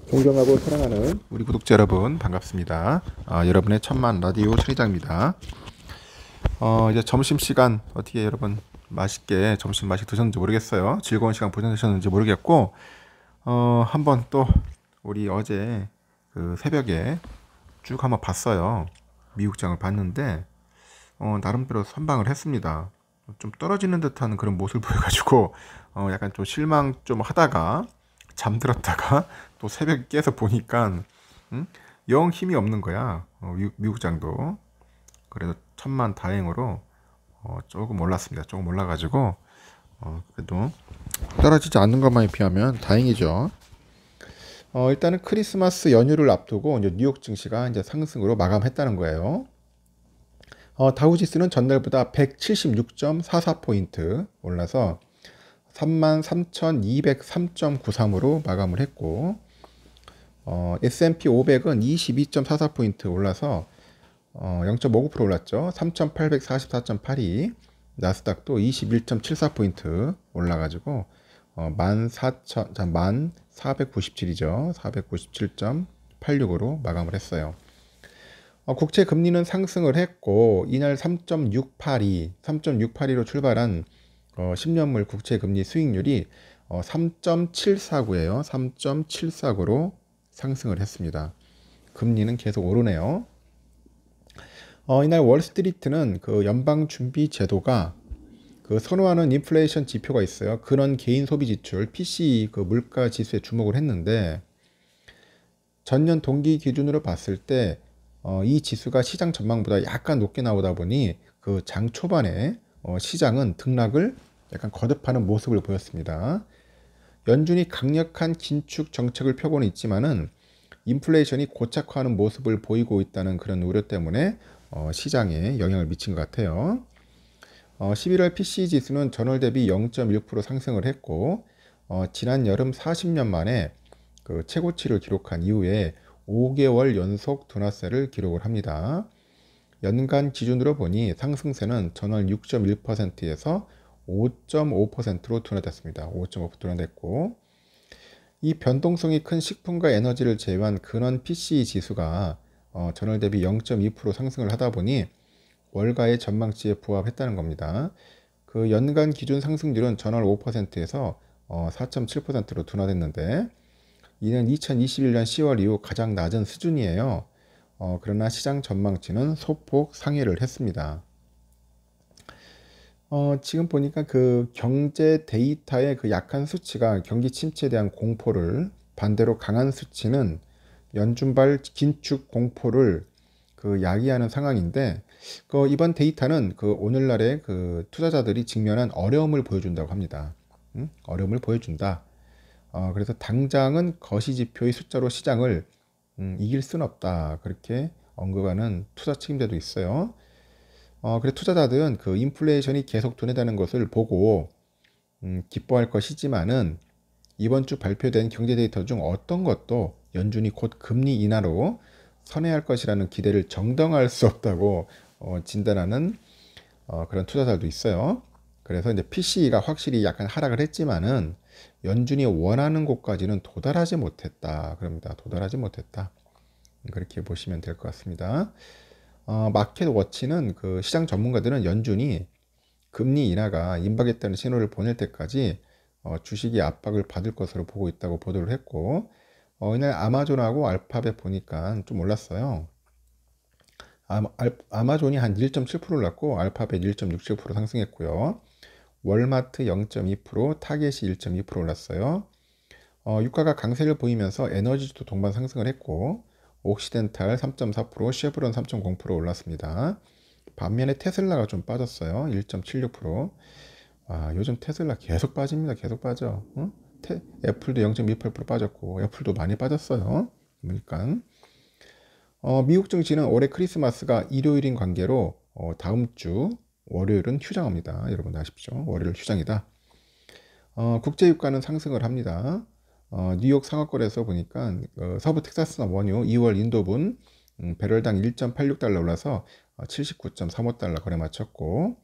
존경하고 사랑하는 우리 구독자 여러분 반갑습니다. 여러분의 천만 라디오 천리장입니다. 이제 점심시간 어떻게 여러분 맛있게 점심 맛있게 드셨는지 모르겠어요. 즐거운 시간 보내셨는지 모르겠고 한번 또 우리 어제 그 새벽에 쭉 한번 봤어요. 미국장을 봤는데 나름대로 선방을 했습니다. 좀 떨어지는 듯한 그런 모습을 보여가지고 약간 좀 실망 좀 하다가 잠들었다가 또 새벽에 깨서 보니까 영 힘이 없는 거야. 미국장도. 그래도 천만 다행으로 조금 올랐습니다. 조금 올라가지고 그래도 떨어지지 않는 것만에 비하면 다행이죠. 일단은 크리스마스 연휴를 앞두고 이제 뉴욕 증시가 이제 상승으로 마감했다는 거예요. 다우지수는 전날보다 176.44포인트 올라서 33,203.93으로 마감을 했고 S&P 500은 22.44포인트 올라서 0.59% 올랐죠. 3,844.82. 나스닥도 21.74포인트 올라가지고 14,497이죠. 497.86으로 마감을 했어요. 국채 금리는 상승을 했고 이날 3.682로 출발한 10년물 국채 금리 수익률이 3.749예요. 3.749로 상승을 했습니다. 금리는 계속 오르네요. 이날 월스트리트는 그 연방준비제도가 그 선호하는 인플레이션 지표가 있어요. 근원 개인 소비 지출 PCE 그 물가 지수에 주목을 했는데 전년 동기 기준으로 봤을 때 이 지수가 시장 전망보다 약간 높게 나오다 보니 그 장 초반에 시장은 등락을 약간 거듭하는 모습을 보였습니다. 연준이 강력한 긴축 정책을 펴고는 있지만은 인플레이션이 고착화하는 모습을 보이고 있다는 그런 우려 때문에 시장에 영향을 미친 것 같아요. 11월 PCE 지수는 전월 대비 0.1% 상승을 했고 지난 여름 40년 만에 그 최고치를 기록한 이후에 5개월 연속 둔화세를 기록을 합니다. 연간 기준으로 보니 상승세는 전월 6.1%에서 5.5%로 둔화됐습니다. 5.5% 둔화됐고 이 변동성이 큰 식품과 에너지를 제외한 근원 PCE 지수가 전월 대비 0.2% 상승을 하다 보니 월가의 전망치에 부합했다는 겁니다. 그 연간 기준 상승률은 전월 5%에서 4.7%로 둔화됐는데 이는 2021년 10월 이후 가장 낮은 수준이에요. 그러나 시장 전망치는 소폭 상회를 했습니다. 지금 보니까 그 경제 데이터의 그 약한 수치가 경기 침체에 대한 공포를 반대로 강한 수치는 연준발 긴축 공포를 그 야기하는 상황인데 이번 데이터는 그 오늘날의 그 투자자들이 직면한 어려움을 보여준다고 합니다. 어려움을 보여준다. 그래서 당장은 거시지표의 숫자로 시장을 이길 수는 없다. 그렇게 언급하는 투자 책임자도 있어요. 그래서 투자자들은 그 인플레이션이 계속 둔화되는 것을 보고 기뻐할 것이지만은 이번 주 발표된 경제 데이터 중 어떤 것도 연준이 곧 금리 인하로 선회할 것이라는 기대를 정당화할 수 없다고 진단하는 그런 투자자들도 있어요. 그래서 이제 PCE가 확실히 약간 하락을 했지만은 연준이 원하는 곳까지는 도달하지 못했다. 그럽니다. 도달하지 못했다. 그렇게 보시면 될 것 같습니다. 마켓 워치는 그 시장 전문가들은 연준이 금리 인하가 임박했다는 신호를 보낼 때까지 주식이 압박을 받을 것으로 보고 있다고 보도를 했고 이날 아마존하고 알파벳 보니까 좀 올랐어요. 아마존이 한 1.7% 올랐고 알파벳 1.67% 상승했고요. 월마트 0.2%, 타겟이 1.2% 올랐어요. 유가가 강세를 보이면서 에너지도 동반 상승을 했고 옥시덴탈 3.4%, 쉐브론 3.0% 올랐습니다. 반면에 테슬라가 좀 빠졌어요. 1.76%. 요즘 테슬라 계속 빠집니다. 계속 빠져. 애플도 0.28% 빠졌고 애플도 많이 빠졌어요. 그러니까 미국 증시는 올해 크리스마스가 일요일인 관계로 다음 주 월요일은 휴장합니다. 여러분 아십시오. 월요일 휴장이다. 국제유가는 상승을 합니다. 뉴욕 상업거래소 보니까 서부 텍사스나 원유 2월 인도분 배럴당 1.86달러 올라서 79.35달러 거래 마쳤고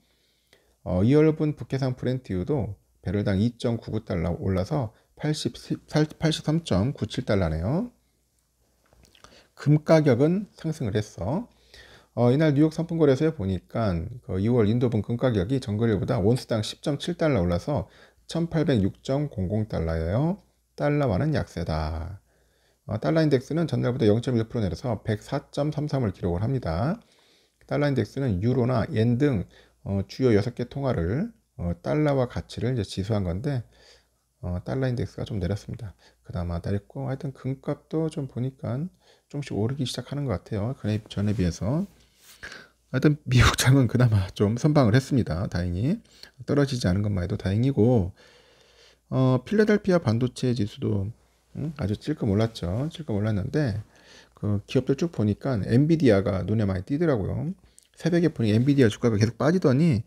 2월분 북해산 브렌트유도 배럴당 2.99달러 올라서 83.97달러네요. 금 가격은 상승을 했어. 이날 뉴욕 상품거래소에 보니까 그 2월 인도분 금 가격이 전거래일보다 온스당 10.7달러 올라서 1806.00달러예요. 달러와는 약세다. 달러 인덱스는 전날보다 0.1% 내려서 104.33을 기록을 합니다. 달러 인덱스는 유로나 yen 등 주요 6개 통화를 달러와 가치를 이제 지수한 건데 달러 인덱스가 좀 내렸습니다. 그나마 내렸고 하여튼 금값도 좀 보니까 조금씩 오르기 시작하는 것 같아요. 전에 비해서. 하여튼 미국 장은 그나마 좀 선방을 했습니다. 다행히 떨어지지 않은 것만 해도 다행이고 필라델피아 반도체 지수도 아주 찔끔 올랐죠. 찔끔 올랐는데 그 기업들 쭉 보니까 엔비디아가 눈에 많이 띄더라고요. 새벽에 보니 엔비디아 주가가 계속 빠지더니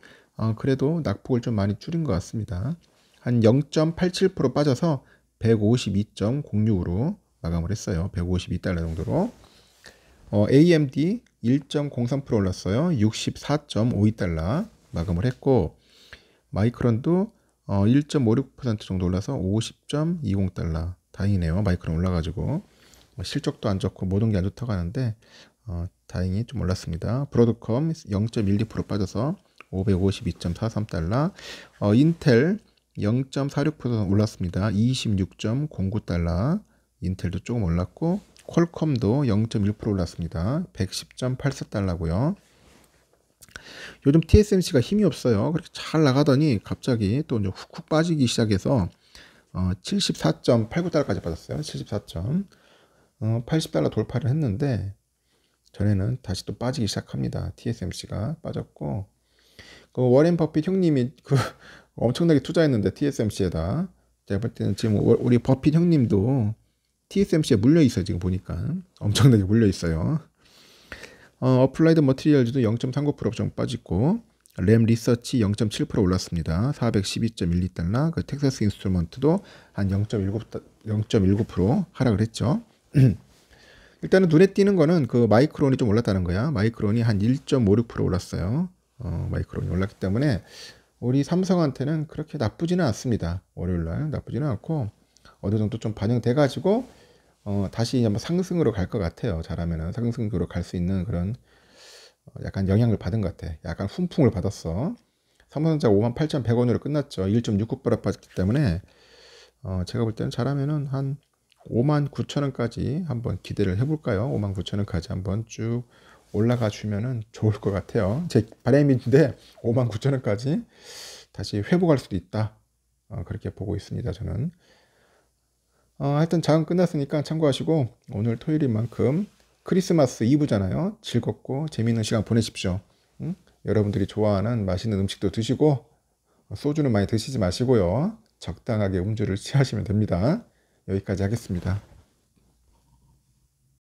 그래도 낙폭을 좀 많이 줄인 것 같습니다. 한 0.87% 빠져서 152.06으로 마감을 했어요. 152달러 정도로. AMD 1.03% 올랐어요. 64.52달러 마감을 했고 마이크론도 1.56% 정도 올라서 50.20달러. 다행이네요. 마이크론 올라가지고 실적도 안 좋고 모든 게 안 좋다고 하는데 다행히 좀 올랐습니다. 브로드컴 0.12% 빠져서 552.43달러. 인텔 0.46% 올랐습니다. 26.09달러. 인텔도 조금 올랐고 퀄컴도 0.1% 올랐습니다. 110.84달러고요. 요즘 TSMC가 힘이 없어요. 그렇게 잘 나가더니 갑자기 또 이제 훅훅 빠지기 시작해서 74.89달러까지 빠졌어요. 80달러 돌파를 했는데 전에는 다시 또 빠지기 시작합니다. TSMC가 빠졌고 그 워렌 버핏 형님이 그 엄청나게 투자했는데 TSMC에다 제가 볼 때는 지금 우리 버핏 형님도 TSMC에 물려 있어요. 지금 보니까 엄청나게 물려 있어요. 어플라이드 머티리얼즈도 0.39% 정도 빠지고 램 리서치 0.7% 올랐습니다. 412.12달러. 그 텍사스 인스트루먼트도 한 0.19% 하락을 했죠. 일단은 눈에 띄는 거는 그 마이크론이 좀 올랐다는 거야. 마이크론이 한 1.56% 올랐어요. 마이크론이 올랐기 때문에 우리 삼성한테는 그렇게 나쁘지는 않습니다. 월요일날 나쁘지는 않고 어느 정도 좀 반영돼 가지고 다시 한번 상승으로 갈 것 같아요. 잘하면은 상승으로 갈 수 있는 그런 약간 영향을 받은 것 같아. 약간 훈풍을 받았어. 삼성전자 58,100원으로 끝났죠. 1.69% 빠졌기 때문에 제가 볼 때는 잘하면은 한 59,000원까지 한번 기대를 해볼까요? 59,000원까지 한번 쭉 올라가 주면은 좋을 것 같아요. 제 바람인데 59,000원까지 다시 회복할 수도 있다. 그렇게 보고 있습니다. 저는. 하여튼 장은 끝났으니까 참고하시고 오늘 토요일인 만큼 크리스마스 이브잖아요. 즐겁고 재미있는 시간 보내십시오. 응? 여러분들이 좋아하는 맛있는 음식도 드시고 소주는 많이 드시지 마시고요. 적당하게 음주를 취하시면 됩니다. 여기까지 하겠습니다.